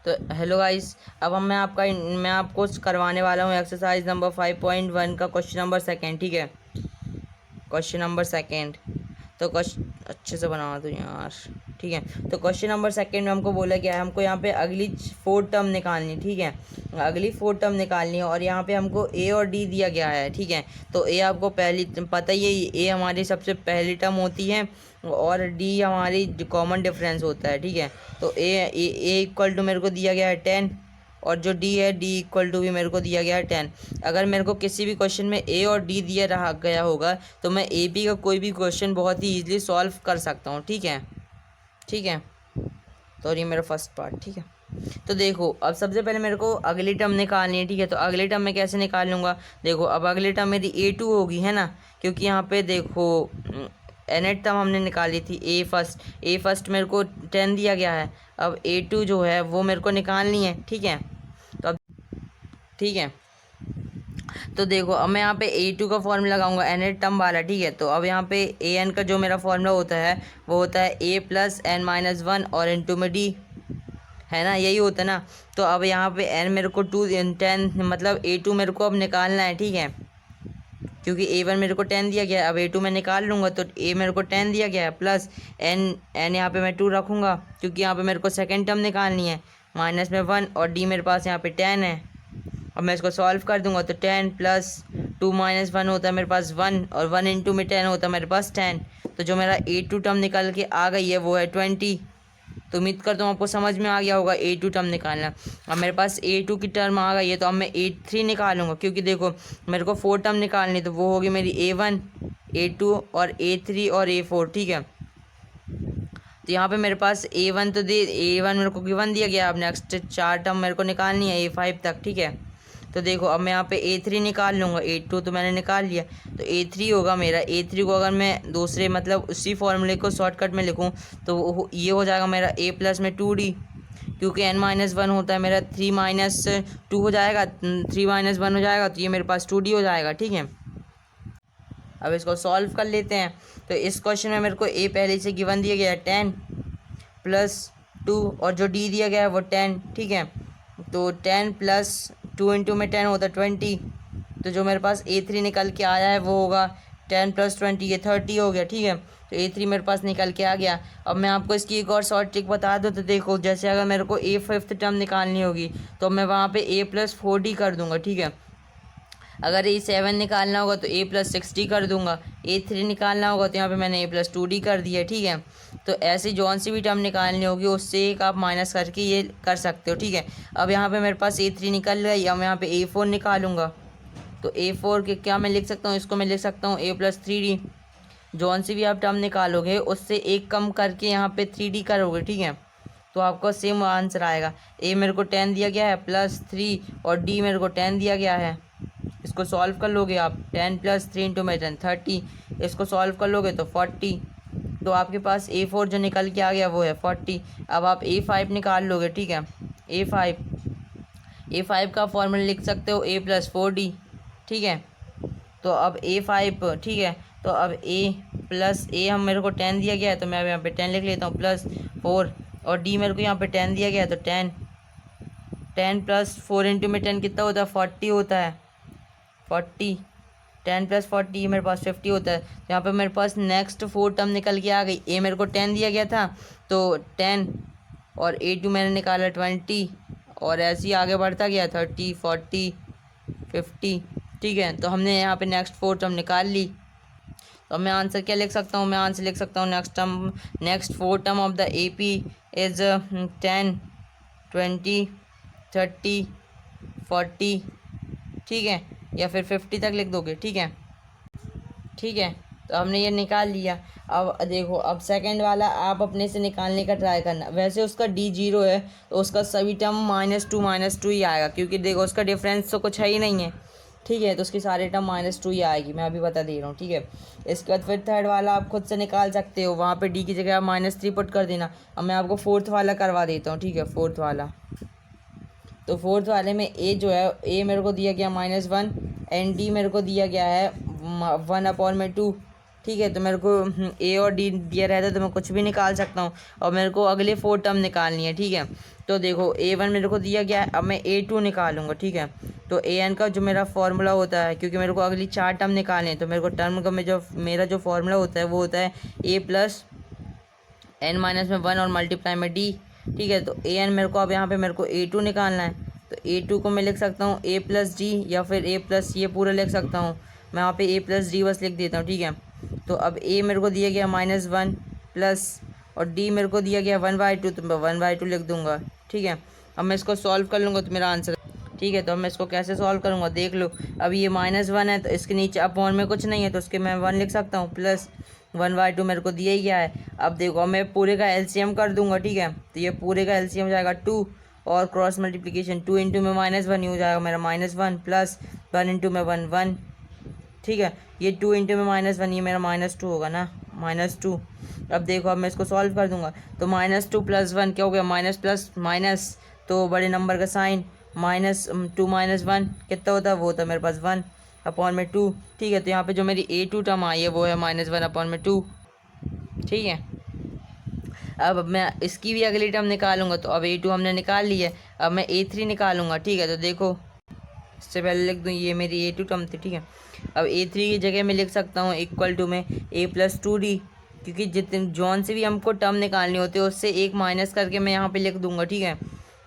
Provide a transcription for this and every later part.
तो hello guys, अब मैं आपको करवाने वाला हूँ एक्सरसाइज नंबर 5.1 का क्वेश्चन नंबर सेकेंड। ठीक है, क्वेश्चन नंबर सेकेंड। तो क्वेश्चन अच्छे से बना दो यार। ठीक है, तो क्वेश्चन नंबर सेकेंड में हमको बोला गया है हमको यहाँ पे अगली 4 टर्म निकालनी है। ठीक है, अगली 4 टर्म निकालनी है और यहाँ पे हमको ए और डी दिया गया है। ठीक है, तो ए आपको पहली पता ही है, ए हमारी सबसे पहली टर्म होती है और डी हमारी कॉमन डिफरेंस होता है। ठीक है, तो ए इक्वल टू मेरे को दिया गया है 10 और जो डी है डी इक्वल टू भी मेरे को दिया गया है 10। अगर मेरे को किसी भी क्वेश्चन में ए और डी दिया रहा गया होगा तो मैं ए बी का कोई भी क्वेश्चन बहुत ही ईजिली सॉल्व कर सकता हूँ। ठीक है, ठीक है, तो ये मेरा फर्स्ट पार्ट। ठीक है, तो देखो अब सबसे पहले मेरे को अगली टर्म निकालनी है। ठीक है, तो अगली टर्म मैं कैसे निकाल लूँगा? देखो अब अगली टर्म मेरी A2 होगी, है ना, क्योंकि यहाँ पे देखो nth टर्म हमने निकाली थी ए फर्स्ट मेरे को 10 दिया गया है। अब A2 जो है वो मेरे को निकालनी है। ठीक है, तो अब ठीक है, तो देखो अब मैं यहाँ पे A2 का फॉर्मूला लगाऊंगा nth टर्म वाला। ठीक है, तो अब यहाँ पे an का जो मेरा फॉर्मूला होता है वो होता है a प्लस n-1 और इंटू में d, है ना, यही होता है ना। तो अब यहाँ पे n मेरे को 10 मतलब A2 मेरे को अब निकालना है। ठीक है, क्योंकि A1 मेरे को 10 दिया गया है, अब A2 मैं निकाल लूँगा तो A मेरे को 10 दिया गया है प्लस n यहाँ पे मैं 2 रखूँगा क्योंकि यहाँ पे मेरे को सेकेंड टर्म निकालनी है, माइनस में 1 और D मेरे पास यहाँ पे 10 है। अब मैं इसको सॉल्व कर दूंगा तो 10 प्लस 2 माइनस 1 होता है मेरे पास 1 और 1 इंटू में 10 होता है मेरे पास 10। तो जो मेरा A2 टर्म निकल के आ गई है वो है 20। तो उम्मीद करता हूँ आपको समझ में आ गया होगा A2 टर्म निकालना। अब मेरे पास A2 की टर्म आ गई है तो अब मैं A3 निकालूंगा क्योंकि देखो मेरे को 4 टर्म निकालनी, तो वो होगी मेरी A1 A2 और A3 और A4। ठीक है, तो यहाँ पे मेरे पास A1 तो A1 मेरे को गिवन दिया गया। अब नेक्स्ट 4 टर्म मेरे को निकालनी है A5 तक। ठीक है, तो देखो अब मैं यहाँ पे A3 निकाल लूँगा, A2 तो मैंने निकाल लिया, तो A3 होगा मेरा। A3 को अगर मैं दूसरे मतलब उसी फॉर्मूले को शॉर्टकट में लिखूँ तो ये हो जाएगा मेरा A प्लस में 2D, क्योंकि n-1 होता है मेरा 3 माइनस 2 हो जाएगा, 3 माइनस 1 हो जाएगा, तो ये मेरे पास 2D हो जाएगा। ठीक है, अब इसको सॉल्व कर लेते हैं। तो इस क्वेश्चन में मेरे को A पहले से गिवन दिया गया है 10 प्लस 2 और जो D दिया गया है वो 10। ठीक है, तो 10 प्लस 2 इंटू में 10 होता है 20। तो जो मेरे पास A3 निकल के आया है वो होगा 10 प्लस 20, ये 30 हो गया। ठीक है, तो A3 मेरे पास निकल के आ गया। अब मैं आपको इसकी एक और शॉर्ट ट्रिक बता दूँ, तो देखो जैसे अगर मेरे को A फिफ्थ टर्म निकालनी होगी तो मैं वहाँ पे A प्लस 4D कर दूँगा। ठीक है, अगर A7 निकालना होगा तो A प्लस 6D कर दूंगा, A3 निकालना होगा तो यहाँ पे मैंने A प्लस 2D कर दिया। ठीक है, तो ऐसी जौन सी भी टर्म निकालनी होगी उससे एक आप माइनस करके ये कर सकते हो। ठीक है, अब यहाँ पे मेरे पास A3 निकल गई, अब मैं यहाँ पे A4 निकालूंगा तो A4 के क्या मैं लिख सकता हूँ, इसको मैं लिख सकता हूँ A प्लस 3D। जौन सी भी आप टर्म निकालोगे उससे एक कम करके यहाँ पे 3D करोगे। ठीक है, तो आपका सेम आंसर आएगा। A मेरे को 10 दिया गया है प्लस 3 और D मेरे को 10 दिया गया है। इसको सॉल्व कर लोगे आप, 10 प्लस 3 इंटू में 10 30, इसको सॉल्व कर लोगे तो 40। तो आपके पास A4 जो निकल के आ गया वो है 40। अब आप A5 निकाल लोगे। ठीक है, A5 का फॉर्मूला लिख सकते हो A प्लस 4D। ठीक है, तो अब A5, ठीक है, तो अब A प्लस A हम मेरे को 10 दिया गया है तो मैं अब यहाँ पे 10 लिख लेता हूँ प्लस 4 और D मेरे को यहाँ पे 10 दिया गया है तो 10 प्लस 4 इंटू में 10 कितना होता है 40 होता है 40। 10 प्लस 40 मेरे पास 50 होता है। तो यहाँ पे मेरे पास नेक्स्ट 4 टर्म निकल के आ गई। A मेरे को 10 दिया गया था तो 10 और A2 मैंने निकाला 20 और ऐसे ही आगे बढ़ता गया 30 40 50। ठीक है, तो हमने यहाँ पे नेक्स्ट 4 टर्म निकाल ली। तो अब मैं आंसर क्या लिख सकता हूँ, मैं आंसर लिख सकता हूँ next 4 term of the AP is 10 20 30 40। ठीक है, या फिर 50 तक लिख दोगे। ठीक है, ठीक है, तो हमने ये निकाल लिया। अब देखो अब सेकंड वाला आप अपने से निकालने का ट्राई करना। वैसे उसका D 0 है तो उसका सभी टर्म -2 ही आएगा, क्योंकि देखो उसका डिफरेंस तो कुछ है ही नहीं है। ठीक है, तो उसकी सारे टर्म -2 ही आएगी, मैं अभी बता दे रहा हूँ। ठीक है, इसके बाद फिर थर्ड वाला आप खुद से निकाल सकते हो, वहाँ पे D की जगह आप -3 पुट कर देना। अब मैं आपको फोर्थ वाला करवा देता हूँ। ठीक है, फोर्थ वाला, तो फोर्थ वाले में A जो है A मेरे को दिया गया -1 एंड D मेरे को दिया गया है 1/2। ठीक है। तो मेरे को ए और डी दिया रहता है तो मैं कुछ भी निकाल सकता हूँ, और मेरे को अगले 4 टर्म निकालनी है। ठीक है, तो देखो A1 मेरे को दिया गया है, अब मैं A2 निकालूंगा। ठीक है, तो AN का जो मेरा फॉर्मूला होता है, क्योंकि मेरे को अगली 4 टर्म निकालने हैं, तो मेरे को टर्म का मेरा जो फॉर्मूला होता है वो होता है A प्लस n माइनस में 1 और मल्टीप्लाई में d। ठीक है, तो AN मेरे को अब यहाँ पे मेरे को A2 निकालना है, तो A2 को मैं लिख सकता हूँ A प्लस डी, या फिर A प्लस ये पूरा लिख सकता हूँ मैं यहाँ पे A प्लस डी बस लिख देता हूँ। ठीक है, तो अब A मेरे को दिया गया -1 प्लस, और D मेरे को दिया गया 1/2, तो मैं 1/2 लिख दूंगा। ठीक है, अब मैं इसको सॉल्व कर लूँगा तो मेरा आंसर। ठीक है, तो अब मैं इसको कैसे सॉल्व करूँगा देख लो। अब ये -1 है तो इसके नीचे अपॉन में कुछ नहीं है, तो उसके मैं 1 लिख सकता हूँ, प्लस 1/2 मेरे को दिया ही गया है। अब देखो अब मैं पूरे का एलसीएम कर दूंगा। ठीक है, तो ये पूरे का एलसीएम हो जाएगा 2, और क्रॉस मल्टीप्लिकेशन 2 इंटू में -1 ही हो जाएगा मेरा -1, प्लस 1 इंटू में 1 1। ठीक है, ये 2 इंटू में -1, ये मेरा -2 होगा ना, -2। अब देखो अब मैं इसको सॉल्व कर दूंगा, तो -2 प्लस 1 क्या हो गया, माइनस प्लस माइनस, तो बड़े नंबर का साइन, -2 -1 कितना होता है, वो होता है मेरे पास 1 अपॉन में 2। ठीक है, तो यहाँ पे जो मेरी A2 टर्म आई है वो है -1 अपॉन में 2। ठीक है, अब मैं इसकी भी अगली टर्म निकालूंगा, तो अब A2 हमने निकाल ली है, अब मैं A3 निकालूंगा। ठीक है, तो देखो इससे पहले लिख दूँ ये मेरी A2 टर्म थी। ठीक है, अब A3 की जगह मैं लिख सकता हूँ इक्वल टू में A प्लस 2D, क्योंकि जितने जौन से भी हमको टर्म निकालनी होती है उससे एक माइनस करके मैं यहाँ पे लिख दूंगा। ठीक है,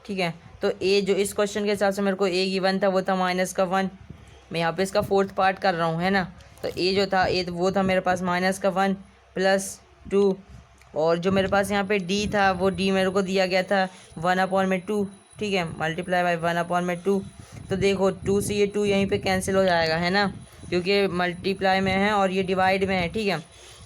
ठीक है, तो A जो इस क्वेश्चन के हिसाब से मेरे को A गिवन था वो था -1, मैं यहाँ पे इसका 4th पार्ट कर रहा हूँ, है ना। तो A जो था A वो था मेरे पास -1 प्लस 2, और जो मेरे पास यहाँ पे D था वो D मेरे को दिया गया था 1 अपॉन में 2। ठीक है, मल्टीप्लाई बाई 1 अपॉन में 2। तो देखो 2 से ये 2 यहीं पे कैंसिल हो जाएगा, है ना, क्योंकि मल्टीप्लाई में है और ये डिवाइड में है। ठीक है,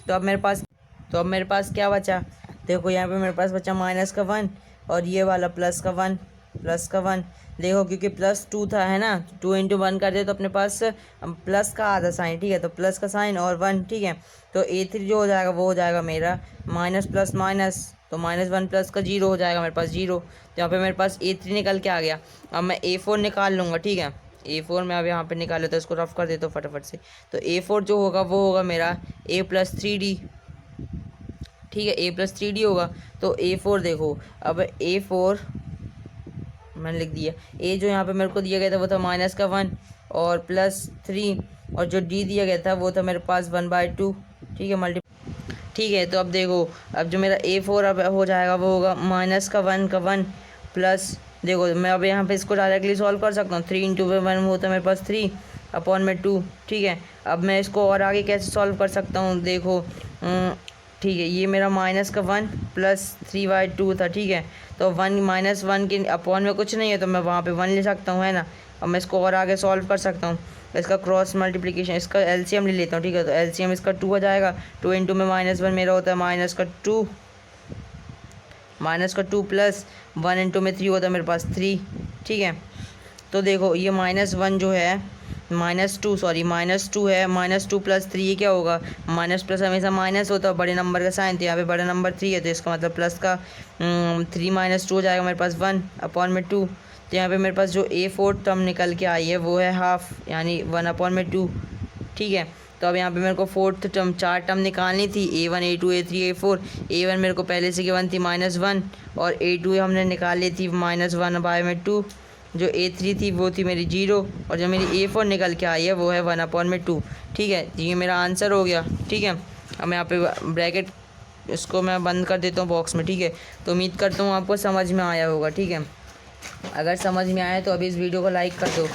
तो अब मेरे पास क्या बचा, देखो यहाँ पे मेरे पास बचा -1, और ये वाला प्लस का 1। देखो क्योंकि +2 था, है ना, 2 इंटू 1 कर दे तो अपने पास प्लस का आधा साइन। ठीक है, तो प्लस का साइन और 1। ठीक है, तो A3 जो हो जाएगा वो हो जाएगा मेरा माइनस प्लस माइनस, तो -1 प्लस का 0 हो जाएगा मेरे पास 0। तो यहाँ पे मेरे पास A3 निकल के आ गया। अब मैं A4 निकाल लूँगा। ठीक है, A4 में अब यहाँ पे निकाल लेता हूँ, इसको रफ कर देता हूँ फटाफट से। तो A4 जो होगा वो होगा मेरा A प्लस 3D। ठीक है, A प्लस 3D होगा। तो A4 देखो, अब A4 मैंने लिख दिया। A जो यहाँ पे मेरे को दिया गया था वो था -1 और +3, और जो D दिया गया था वो था मेरे पास 1/2। ठीक है, ठीक है, तो अब देखो अब जो मेरा A4 अब हो जाएगा वो होगा -1 प्लस, देखो मैं अब यहाँ पे इसको डायरेक्टली सॉल्व कर सकता हूँ। 3 इंटू 1 होता है मेरे पास 3 अपॉन में 2। ठीक है, अब मैं इसको और आगे कैसे सॉल्व कर सकता हूँ, देखो ठीक है, ये मेरा -1 प्लस 3/2 था। ठीक है, तो 1 के अपॉन में कुछ नहीं है तो मैं वहाँ पे 1 ले सकता हूँ, है ना। अब मैं इसको और आगे सॉल्व कर सकता हूँ, इसका क्रॉस मल्टीप्लिकेशन, इसका एलसीएम ले लेता हूँ। ठीक है, तो एलसीएम इसका 2 हो जाएगा। 2 इंटू में -1 मेरा होता है -2 प्लस 1 इंटू में 3 होता है मेरे पास 3। ठीक है, तो देखो ये -1 जो है -2 है, -2 प्लस 3 ये क्या होगा, माइनस प्लस हमेशा माइनस होता है, बड़े नंबर का साइन, तो यहाँ पे बड़ा नंबर 3 है तो इसका मतलब प्लस का 3 - 2 हो जाएगा मेरे पास 1 अपॉन में 2। तो यहाँ पे मेरे पास जो A4 टर्म निकल के आई है वो है हाफ, यानी 1 अपॉन में 2। ठीक है, तो अब यहाँ पे मेरे को 4th टर्म 4 टर्म निकालनी थी, A1 A2 A3 A4। A1 मेरे को पहले से गिवन थी -1, और A2 हमने निकाल ली थी -1/2। जो A3 थी वो थी मेरी 0, और जो मेरी A4 निकल के आई है वो है 1 अपॉन में 2। ठीक है, ये मेरा आंसर हो गया। ठीक है, अब मैं यहाँ पे ब्रैकेट इसको मैं बंद कर देता हूँ बॉक्स में। ठीक है, तो उम्मीद करता हूँ आपको समझ में आया होगा। ठीक है, अगर समझ में आया तो अभी इस वीडियो को लाइक कर दो।